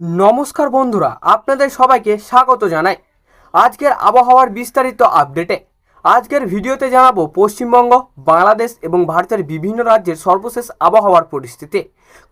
নমস্কার বন্ধুরা, আপনাদের সবাইকে স্বাগত জানাই আজকের আবহাওয়ার বিস্তারিত আপডেটে। আজকের ভিডিওতে জানাবো পশ্চিমবঙ্গ, বাংলাদেশ এবং ভারতের বিভিন্ন রাজ্যের সর্বশেষ আবহাওয়ার পরিস্থিতি।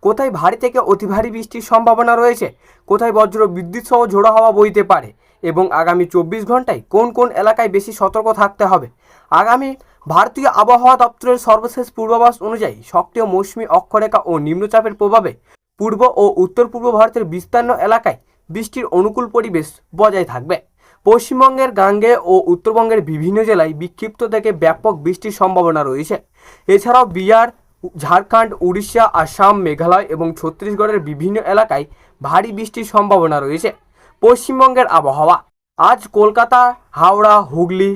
কোথায় ভারী থেকে অতি ভারী বৃষ্টির সম্ভাবনা রয়েছে, কোথায় বজ্র বিদ্যুৎ সহ ঝোড়ো হাওয়া বইতে পারে এবং আগামী 24 ঘন্টায় কোন কোন এলাকায় বেশি সতর্ক থাকতে হবে। আগামী ভারতীয় আবহাওয়া দপ্তরের সর্বশেষ পূর্বাভাস অনুযায়ী সক্রিয় মৌসুমী অক্ষরেখা ও নিম্নচাপের প্রভাবে পূর্ব ও উত্তর পূর্ব ভারতের বিস্তীর্ণ এলাকায় বৃষ্টির অনুকূল পরিবেশ বজায় থাকবে। পশ্চিমবঙ্গের গাঙ্গেয় ও উত্তরবঙ্গের বিভিন্ন জেলায় বিক্ষিপ্ত থেকে ব্যাপক বৃষ্টির সম্ভাবনা রয়েছে। এছাড়াও বিহার, ঝাড়খণ্ড, উড়িষ্যা, আসাম, মেঘালয় এবং ছত্তিশগড়ের বিভিন্ন এলাকায় ভারী বৃষ্টির সম্ভাবনা রয়েছে। পশ্চিমবঙ্গের আবহাওয়া আজ কলকাতা, হাওড়া, হুগলি,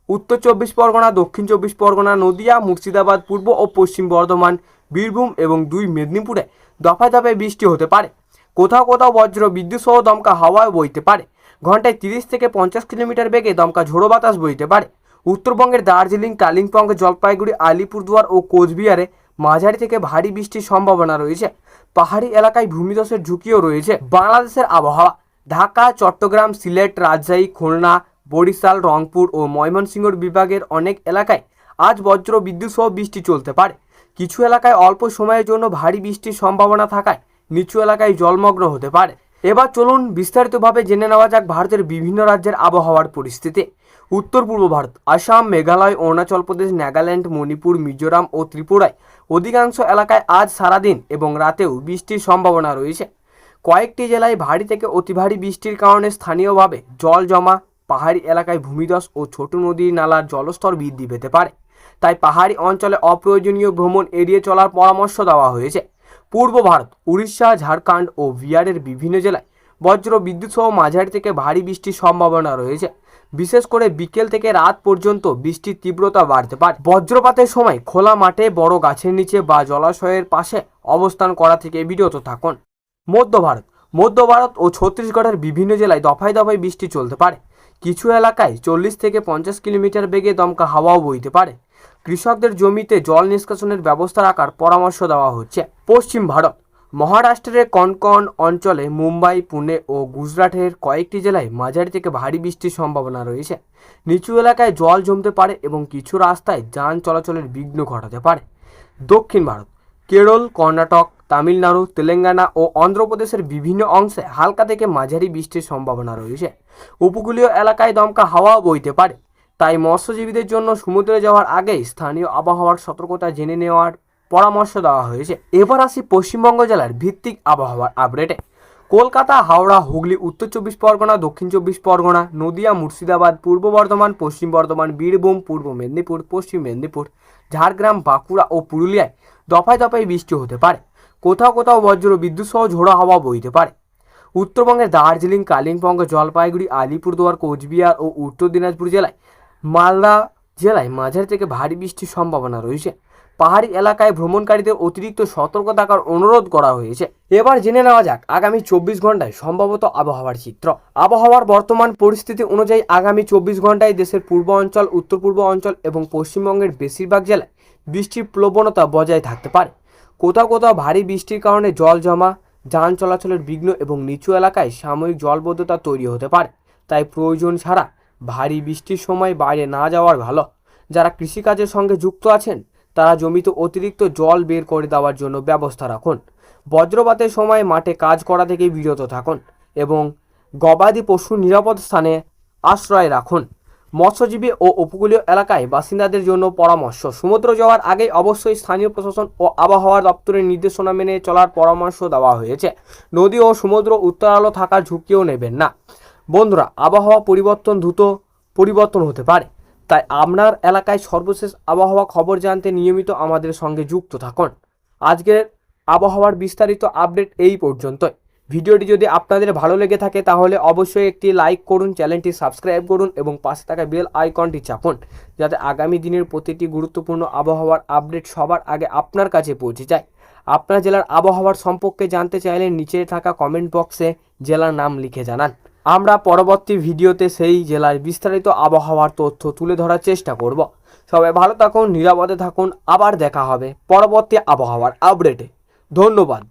উত্তর 24 পরগনা, দক্ষিণ 24 পরগনা, নদিয়া, মুর্শিদাবাদ, পূর্ব ও পশ্চিম বর্ধমান, বীরভূম এবং 2 মেদিনীপুরে দফায় দফায় বৃষ্টি হতে পারে। কোথাও কোথাও বজ্র বিদ্যুৎ সহ দমকা হাওয়াও বইতে পারে। ঘন্টায় 30 থেকে 50 কিলোমিটার বেগে দমকা ঝোড়ো বাতাস বইতে পারে। উত্তরবঙ্গের দার্জিলিং, কালিম্পং, জলপাইগুড়ি, আলিপুরদুয়ার ও কোচবিহারে মাঝারি থেকে ভারী বৃষ্টির সম্ভাবনা রয়েছে। পাহাড়ি এলাকায় ভূমিধসের ঝুঁকিও রয়েছে। বাংলাদেশের আবহাওয়া ঢাকা, চট্টগ্রাম, সিলেট, রাজশাহী, খুলনা, বরিশাল, রংপুর ও ময়মনসিংহ বিভাগের অনেক এলাকায় আজ বজ্র বিদ্যুৎ সহ বৃষ্টি চলতে পারে। কিছু এলাকায় অল্প সময়ের জন্য ভারী বৃষ্টির সম্ভাবনা থাকায় নিচু এলাকায় জলমগ্ন হতে পারে। এবার চলুন বিস্তারিতভাবে জেনে নেওয়া যাক ভারতের বিভিন্ন রাজ্যের আবহাওয়ার পরিস্থিতি। উত্তর পূর্ব ভারত আসাম, মেঘালয়, অরুণাচল প্রদেশ, নাগাল্যান্ড, মণিপুর, মিজোরাম ও ত্রিপুরায় অধিকাংশ এলাকায় আজ সারাদিন এবং রাতেও বৃষ্টির সম্ভাবনা রয়েছে। কয়েকটি জেলায় ভারী থেকে অতি ভারী বৃষ্টির কারণে স্থানীয়ভাবে জল জমা, পাহাড়ি এলাকায় ভূমিধস ও ছোট নদী নালার জলস্তর বৃদ্ধি পেতে পারে। তাই পাহাড়ি অঞ্চলে অপ্রয়োজনীয় ভ্রমণ এড়িয়ে চলার পরামর্শ দেওয়া হয়েছে। পূর্ব ভারত উড়িষ্যা, ঝাড়খণ্ড ও বিহারের বিভিন্ন জেলায় বজ্র বিদ্যুৎ সহ মাঝারি থেকে ভারী বৃষ্টির সম্ভাবনা রয়েছে। বিশেষ করে বিকেল থেকে রাত পর্যন্ত বৃষ্টির তীব্রতা বাড়তে পারে। বজ্রপাতের সময় খোলা মাঠে, বড় গাছের নিচে বা জলাশয়ের পাশে অবস্থান করা থেকে বিরত থাকুন। মধ্য ভারত ও ছত্তিশগড়ের বিভিন্ন জেলায় দফায় দফায় বৃষ্টি চলতে পারে। কিছু এলাকায় 40 থেকে 50 কিলোমিটার বেগে দমকা হাওয়াও বইতে পারে। কৃষকদের জমিতে জল নিষ্কাশনের ব্যবস্থা রাখার পরামর্শ দেওয়া হচ্ছে। পশ্চিম ভারত মহারাষ্ট্রের কনকন অঞ্চলে, মুম্বাই, পুনে ও গুজরাটের কয়েকটি জেলায় মাঝারি থেকে ভারী বৃষ্টির সম্ভাবনা রয়েছে। নিচু এলাকায় জল জমতে পারে এবং কিছু রাস্তায় যান চলাচলের বিঘ্ন ঘটাতে পারে। দক্ষিণ ভারত কেরল, কর্ণাটক, তামিলনাড়ু, তেলেঙ্গানা ও অন্ধ্রপ্রদেশের বিভিন্ন অংশে হালকা থেকে মাঝারি বৃষ্টির সম্ভাবনা রয়েছে। উপকূলীয় এলাকায় দমকা হাওয়াও বইতে পারে। তাই মৎস্যজীবীদের জন্য সমুদ্রে যাওয়ার আগেই স্থানীয় আবহাওয়ার সতর্কতা জেনে নেওয়ার পরামর্শ দেওয়া হয়েছে। এবার আসি পশ্চিমবঙ্গ জেলার ভিত্তিক আবহাওয়ার আপডেটে। কলকাতা, হাওড়া, হুগলি, উত্তর 24 পরগনা, দক্ষিণ 24 পরগনা, নদিয়া, মুর্শিদাবাদ, পূর্ব বর্ধমান, পশ্চিম বর্ধমান, বীরভূম, পূর্ব মেদিনীপুর, পশ্চিম মেদিনীপুর, ঝাড়গ্রাম, বাঁকুড়া ও পুরুলিয়ায় দফায় দফায় বৃষ্টি হতে পারে। কোথাও কোথাও বজ্র বিদ্যুৎ সহ ঝোড়ো হাওয়া বইতে পারে। উত্তরবঙ্গের দার্জিলিং, কালিম্পং, জলপাইগুড়ি, আলিপুরদুয়ার, কোচবিহার ও উত্তর দিনাজপুর জেলায়, মালদা জেলায় মাঝারি থেকে ভারী বৃষ্টির সম্ভাবনা রয়েছে। পাহাড়ি এলাকায় ভ্রমণকারীদের অতিরিক্ত সতর্ক থাকার অনুরোধ করা হয়েছে। এবার জেনে নেওয়া যাক আগামী 24 ঘন্টায় সম্ভবত আবহাওয়ার চিত্র। আবহাওয়ার বর্তমান পরিস্থিতি অনুযায়ী আগামী 24 ঘন্টায় দেশের পূর্ব অঞ্চল, উত্তর পূর্ব অঞ্চল এবং পশ্চিমবঙ্গের বেশিরভাগ জেলায় বৃষ্টির প্রবণতা বজায় থাকতে পারে। কোথাও কোথাও ভারী বৃষ্টির কারণে জল জমা, যান চলাচলের বিঘ্ন এবং নিচু এলাকায় সাময়িক জলবদ্ধতা তৈরি হতে পারে। তাই প্রয়োজন ছাড়া ভারী বৃষ্টির সময় বাইরে না যাওয়ার ভালো। যারা কৃষিকাজের সঙ্গে যুক্ত আছেন তারা জমিতে অতিরিক্ত জল বের করে দেওয়ার জন্য ব্যবস্থা রাখুন। বজ্রপাতের সময় মাঠে কাজ করা থেকে বিরত থাকুন এবং গবাদি পশুর নিরাপদ স্থানে আশ্রয় রাখুন। মৎস্যজীবী ও উপকূলীয় এলাকায় বাসিন্দাদের জন্য পরামর্শ, সমুদ্র যাওয়ার আগে অবশ্যই স্থানীয় প্রশাসন ও আবহাওয়া দপ্তরের নির্দেশনা মেনে চলার পরামর্শ দেওয়া হয়েছে। নদী ও সমুদ্র উত্তাল থাকার ঝুঁকিও নেবেন না। বন্ধুরা, আবহাওয়া দ্রুত পরিবর্তন হতে পারে, তাই আপনার এলাকায় সর্বশেষ আবহাওয়া খবর জানতে নিয়মিত আমাদের সঙ্গে যুক্ত থাকুন। আজকের আবহাওয়ার বিস্তারিত আপডেট এই পর্যন্তই। ভিডিওটি যদি আপনাদের ভালো লেগে থাকে তাহলে অবশ্যই একটি লাইক করুন, চ্যানেলটি সাবস্ক্রাইব করুন এবং পাশে থাকা বেল আইকনটি চাপুন, যাতে আগামী দিনের প্রতিটি গুরুত্বপূর্ণ আবহাওয়ার আপডেট সবার আগে আপনার কাছে পৌঁছে যায়। আপনার জেলার আবহাওয়ার সম্পর্কে জানতে চাইলে নিচে থাকা কমেন্ট বক্সে জেলার নাম লিখে জানান। আমরা পরবর্তী ভিডিওতে সেই জেলার বিস্তারিত আবহাওয়ার তথ্য তুলে ধরার চেষ্টা করব। সবাই ভালো থাকুন, নিরাপদে থাকুন। আবার দেখা হবে পরবর্তী আবহাওয়ার আপডেটে। ধন্যবাদ।